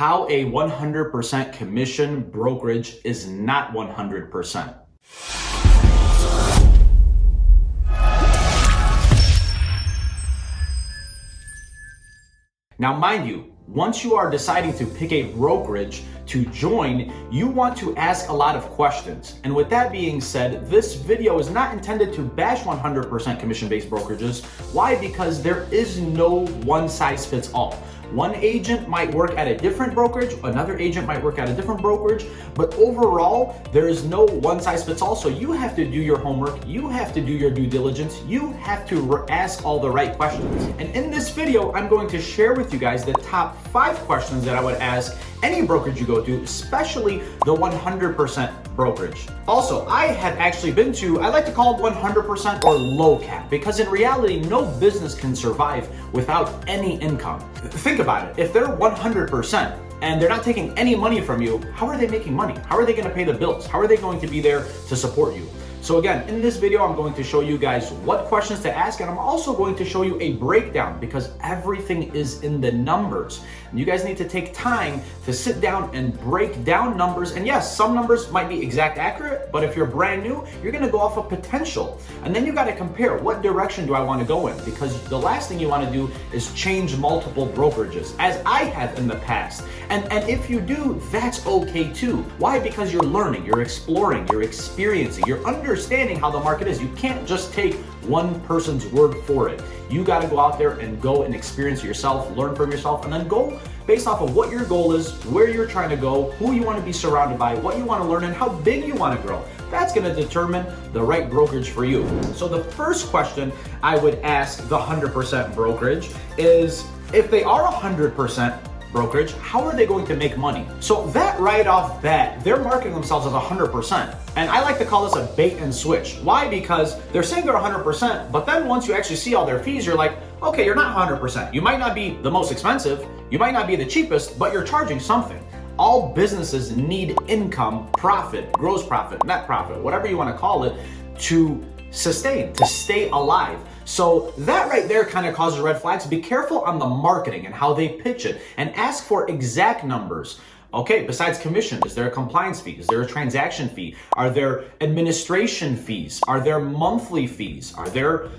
how a 100% commission brokerage is not 100%. Now, mind you, once you are deciding to pick a brokerage to join, you want to ask a lot of questions. And with that being said, this video is not intended to bash 100% commission-based brokerages. Why? Because there is no one size fits all. One agent might work at a different brokerage, another agent might work at a different brokerage, but overall, there is no one size fits all. So you have to do your homework, you have to do your due diligence, you have to ask all the right questions. And in this video, I'm going to share with you guys the top 5 questions that I would ask any brokerage you go to, especially the 100% brokerage. Also, I have actually been to, I like to call it 100% or low cap, because in reality, no business can survive without any income. Think about it. If they're 100% and they're not taking any money from you, how are they making money? How are they going to pay the bills? How are they going to be there to support you? So again, in this video, I'm going to show you guys what questions to ask, and I'm also going to show you a breakdown because everything is in the numbers. And you guys need to take time to sit down and break down numbers. And yes, some numbers might be exact accurate, but if you're brand new, you're gonna go off of potential. And then you gotta compare, what direction do I wanna go in? Because the last thing you wanna do is change multiple brokerages, as I have in the past. And if you do, that's okay too. Why? Because you're learning, you're exploring, you're experiencing, you're understanding how the market is. You can't just take one person's word for it. You got to go out there and go and experience yourself, learn from yourself, and then go based off of what your goal is, where you're trying to go, who you want to be surrounded by, what you want to learn, and how big you want to grow. That's going to determine the right brokerage for you. So the first question I would ask the 100% brokerage is, if they are 100% brokerage, how are they going to make money? So that right off bat, they're marketing themselves as 100%. And I like to call this a bait and switch. Why? Because they're saying they're 100%, but then once you actually see all their fees, you're like, okay, you're not 100%. You might not be the most expensive, you might not be the cheapest, but you're charging something. All businesses need income, profit, gross profit, net profit, whatever you want to call it, to sustain, to stay alive. So that right there kind of causes red flags. Be careful on the marketing and how they pitch it, and ask for exact numbers. Okay, besides commission, is there a compliance fee? Is there a transaction fee? Are there administration fees? Are there monthly fees? Are there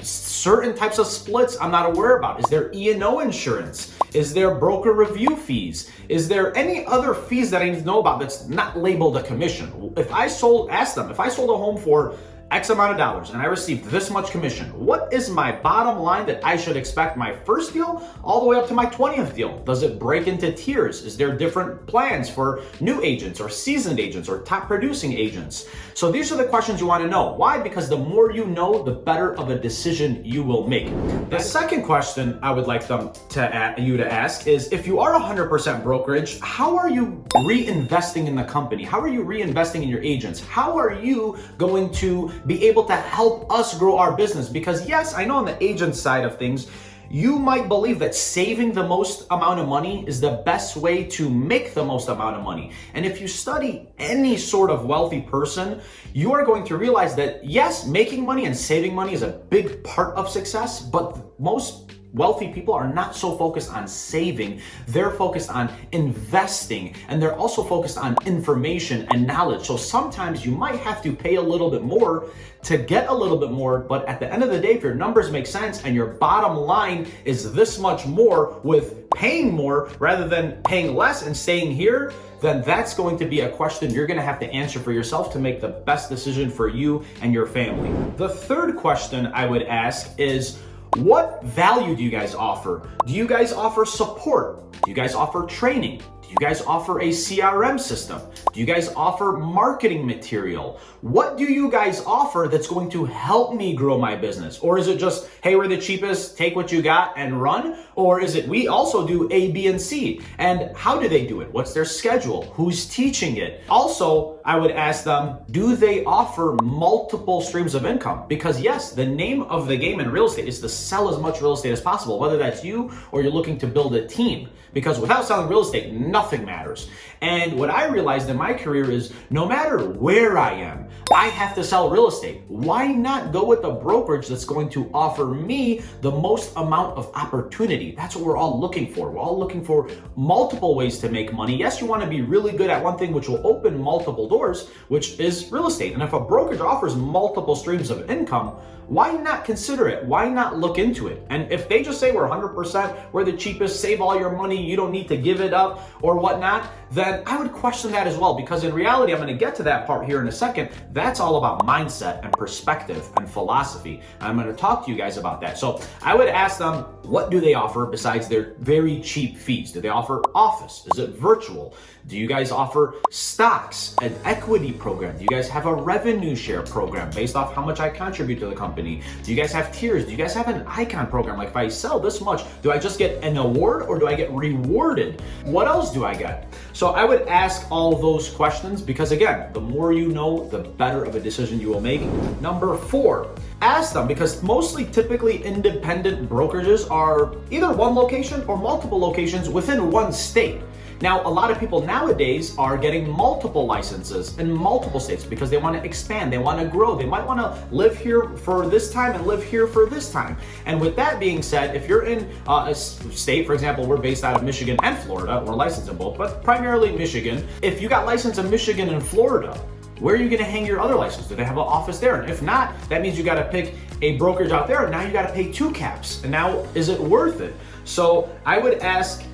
certain types of splits I'm not aware about? Is there E&O insurance? Is there broker review fees? Is there any other fees that I need to know about that's not labeled a commission? Ask them, if I sold a home for X amount of dollars and I received this much commission, what is my bottom line that I should expect my first deal all the way up to my 20th deal? Does it break into tiers? Is there different plans for new agents or seasoned agents or top producing agents? So these are the questions you want to know. Why? Because the more you know, the better of a decision you will make. The second question I would like you to ask is, if you are 100% brokerage, how are you reinvesting in the company? How are you reinvesting in your agents? How are you going to be able to help us grow our business? Because yes, I know on the agent side of things, you might believe that saving the most amount of money is the best way to make the most amount of money. And if you study any sort of wealthy person, you are going to realize that yes, making money and saving money is a big part of success, but most wealthy people are not so focused on saving. They're focused on investing, and they're also focused on information and knowledge. So sometimes you might have to pay a little bit more to get a little bit more, but at the end of the day, if your numbers make sense and your bottom line is this much more with paying more rather than paying less and staying here, then that's going to be a question you're going to have to answer for yourself to make the best decision for you and your family. The third question I would ask is, what value do you guys offer? Do you guys offer support? Do you guys offer training? Do you guys offer a CRM system? Do you guys offer marketing material? What do you guys offer that's going to help me grow my business? Or is it just, hey, we're the cheapest, take what you got and run? Or is it, we also do A, B, and C? And how do they do it? What's their schedule? Who's teaching it? Also, I would ask them, do they offer multiple streams of income? Because yes, the name of the game in real estate is to sell as much real estate as possible, whether that's you or you're looking to build a team. Because without selling real estate, nothing nothing matters. And what I realized in my career is no matter where I am, I have to sell real estate. Why not go with a brokerage that's going to offer me the most amount of opportunity? That's what we're all looking for. We're all looking for multiple ways to make money. Yes, you want to be really good at one thing, which will open multiple doors, which is real estate. And if a brokerage offers multiple streams of income, why not consider it? Why not look into it? And if they just say we're 100%, we're the cheapest, save all your money, you don't need to give it up or whatnot, then I would question that as well, because in reality, I'm going to get to that part here in a second. That's all about mindset and perspective and philosophy. And I'm going to talk to you guys about that. So I would ask them, what do they offer besides their very cheap fees? Do they offer office? Is it virtual? Do you guys offer stocks, an equity program? Do you guys have a revenue share program based off how much I contribute to the company? Do you guys have tiers? Do you guys have an icon program? Like if I sell this much, do I just get an award or do I get rewarded? What else do I get? So I would ask all those questions because again, the more you know, the better of a decision you will make. Number 4, ask them, because mostly typically independent brokerages are either one location or multiple locations within one state. Now, a lot of people nowadays are getting multiple licenses in multiple states because they want to expand, they want to grow, they might want to live here for this time and live here for this time. And with that being said, if you're in a state, for example, we're based out of Michigan and Florida, we're licensed in both, but primarily Michigan. If you got licensed in Michigan and Florida, where are you going to hang your other license? Do they have an office there? And if not, that means you got to pick a brokerage out there, and now you got to pay 2 caps. And now, is it worth it? So I would ask,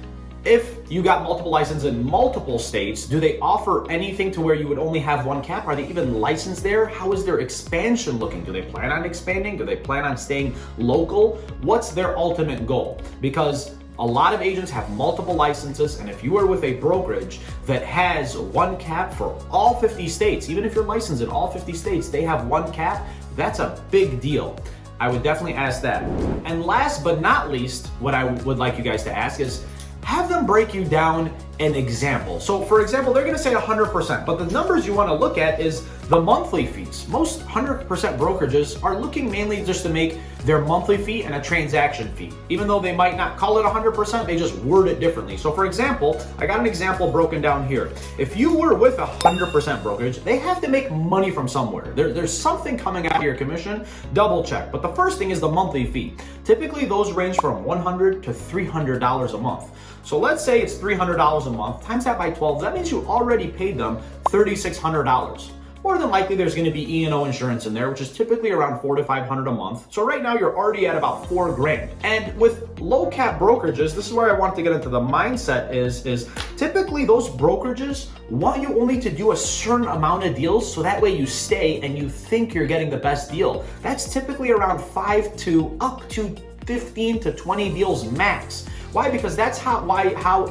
if you got multiple licenses in multiple states, do they offer anything to where you would only have 1 cap? Are they even licensed there? How is their expansion looking? Do they plan on expanding? Do they plan on staying local? What's their ultimate goal? Because a lot of agents have multiple licenses, and if you are with a brokerage that has 1 cap for all 50 states, even if you're licensed in all 50 states, they have 1 cap, that's a big deal. I would definitely ask that. And last but not least, what I would like you guys to ask is, have them break you down an example. So for example, they're gonna say 100%, but the numbers you wanna look at is the monthly fees. Most 100% brokerages are looking mainly just to make their monthly fee and a transaction fee. Even though they might not call it 100%, they just word it differently. So for example, I got an example broken down here. If you were with 100% brokerage, they have to make money from somewhere. There's something coming out of your commission, double check. But the first thing is the monthly fee. Typically those range from $100 to $300 a month. So let's say it's $300 a month, times that by 12, that means you already paid them $3,600. More than likely, there's going to be E&O insurance in there, which is typically around $400 to $500 a month. So right now, you're already at about $4 grand. And with low cap brokerages, this is where I want to get into the mindset is typically those brokerages want you only to do a certain amount of deals, so that way you stay and you think you're getting the best deal. That's typically around 5 to up to 15 to 20 deals max. Why? Because that's how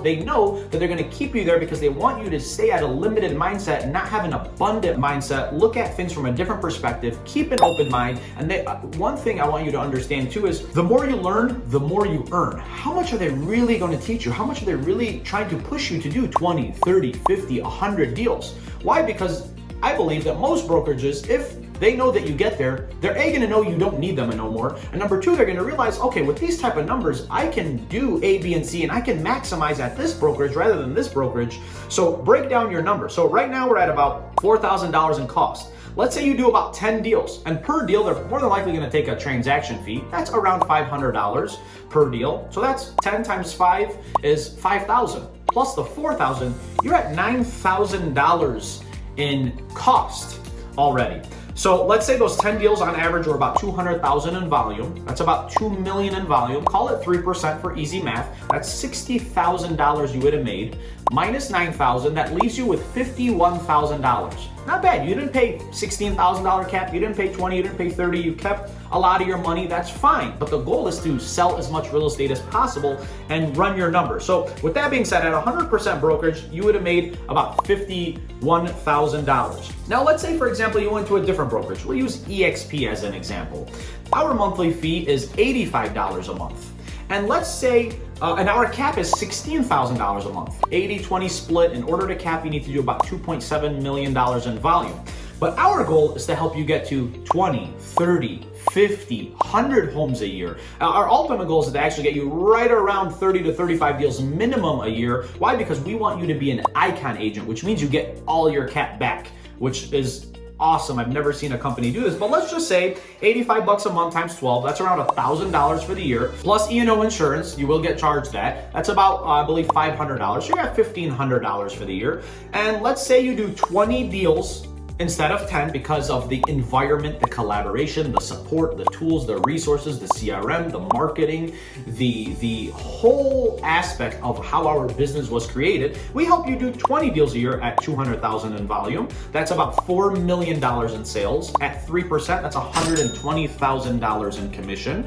they know that they're going to keep you there, because they want you to stay at a limited mindset and not have an abundant mindset. Look at things from a different perspective, keep an open mind. And one thing I want you to understand too is the more you learn, the more you earn. How much are they really going to teach you? How much are they really trying to push you to do 20, 30, 50, 100 deals? Why? Because I believe that most brokerages, if they know that you get there, they're A, gonna know you don't need them no more, and number 2, they're gonna realize, okay, with these type of numbers, I can do A, B, and C, and I can maximize at this brokerage rather than this brokerage. So break down your number. So right now we're at about $4,000 in cost. Let's say you do about 10 deals, and per deal, they're more than likely gonna take a transaction fee. That's around $500 per deal. So that's 10 times 5 is 5,000. Plus the 4,000, you're at $9,000 in cost already. So let's say those 10 deals on average were about 200,000 in volume. That's about 2 million in volume. Call it 3% for easy math. That's $60,000 you would have made. Minus 9,000, that leaves you with $51,000. Not bad. You didn't pay $16,000 cap. You didn't pay 20. You didn't pay 30. You kept a lot of your money. That's fine. But the goal is to sell as much real estate as possible and run your numbers. So with that being said, at 100% brokerage, you would have made about $51,000. Now let's say, for example, you went to a different brokerage. We'll use EXP as an example. Our monthly fee is $85 a month. And let's say, and our cap is $16,000 a month. 80-20 split. In order to cap, you need to do about $2.7 million in volume. But our goal is to help you get to 20, 30, 50, 100 homes a year. Our ultimate goal is to actually get you right around 30 to 35 deals minimum a year. Why? Because we want you to be an icon agent, which means you get all your cap back, which is awesome. I've never seen a company do this, but let's just say 85 bucks a month times 12, that's around $1,000 for the year, plus E&O insurance, you will get charged that. That's about, I believe, $500. So you got $1,500 for the year. And let's say you do 20 deals instead of 10 because of the environment, the collaboration, the support, the tools, the resources, the CRM, the marketing, the whole aspect of how our business was created. We help you do 20 deals a year at 200,000 in volume. That's about $4 million in sales. At 3%, that's $120,000 in commission.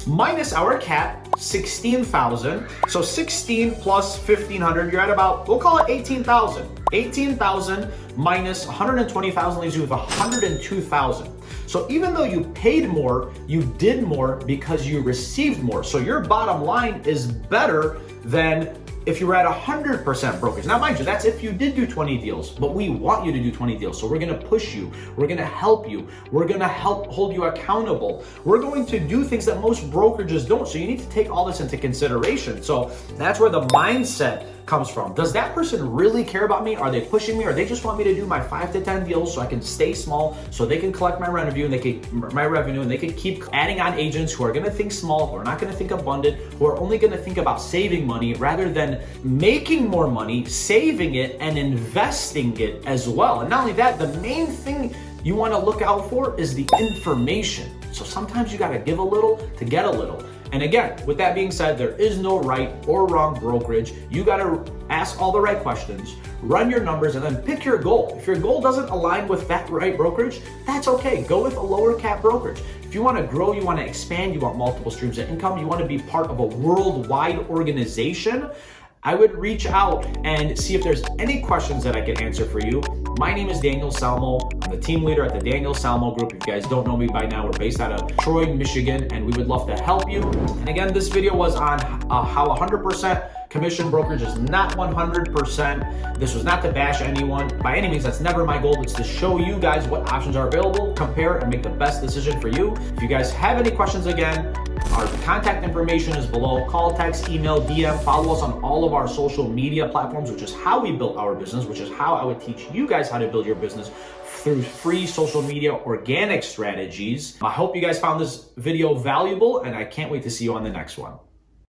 Minus our cap, 16,000. So 16 plus 1,500, you're at about, we'll call it 18,000. 18,000 minus 120,000 leaves you with 102,000. So even though you paid more, you did more because you received more. So your bottom line is better than if you were at 100% brokerage. Now, mind you, that's if you did do 20 deals, but we want you to do 20 deals. So we're gonna push you, we're gonna help you, we're gonna help hold you accountable. We're going to do things that most brokerages don't. So you need to take all this into consideration. So that's where the mindset comes from. Does that person really care about me? Are they pushing me? Or they just want me to do my 5 to 10 deals so I can stay small, so they can collect my revenue and they can keep adding on agents who are gonna think small, who are not gonna think abundant, who are only gonna think about saving money rather than making more money, saving it, and investing it as well. And not only that, the main thing you wanna look out for is the information. So sometimes you gotta give a little to get a little. And again, with that being said, there is no right or wrong brokerage. You gotta ask all the right questions, run your numbers, and then pick your goal. If your goal doesn't align with that right brokerage, that's okay. Go with a lower cap brokerage. If you wanna grow, you wanna expand, you want multiple streams of income, you wanna be part of a worldwide organization, I would reach out and see if there's any questions that I can answer for you. My name is Daniel Salmo. I'm the team leader at the Daniel Salmo Group. If you guys don't know me by now, we're based out of Troy, Michigan, and we would love to help you. And again, this video was on how 100% commission brokerage is not 100%. This was not to bash anyone. By any means, that's never my goal. It's to show you guys what options are available, compare, and make the best decision for you. If you guys have any questions, again, our contact information is below. Call, text, email, DM, follow us on all of our social media platforms, which is how we built our business, which is how I would teach you guys how to build your business through free social media organic strategies. I hope you guys found this video valuable, and I can't wait to see you on the next one.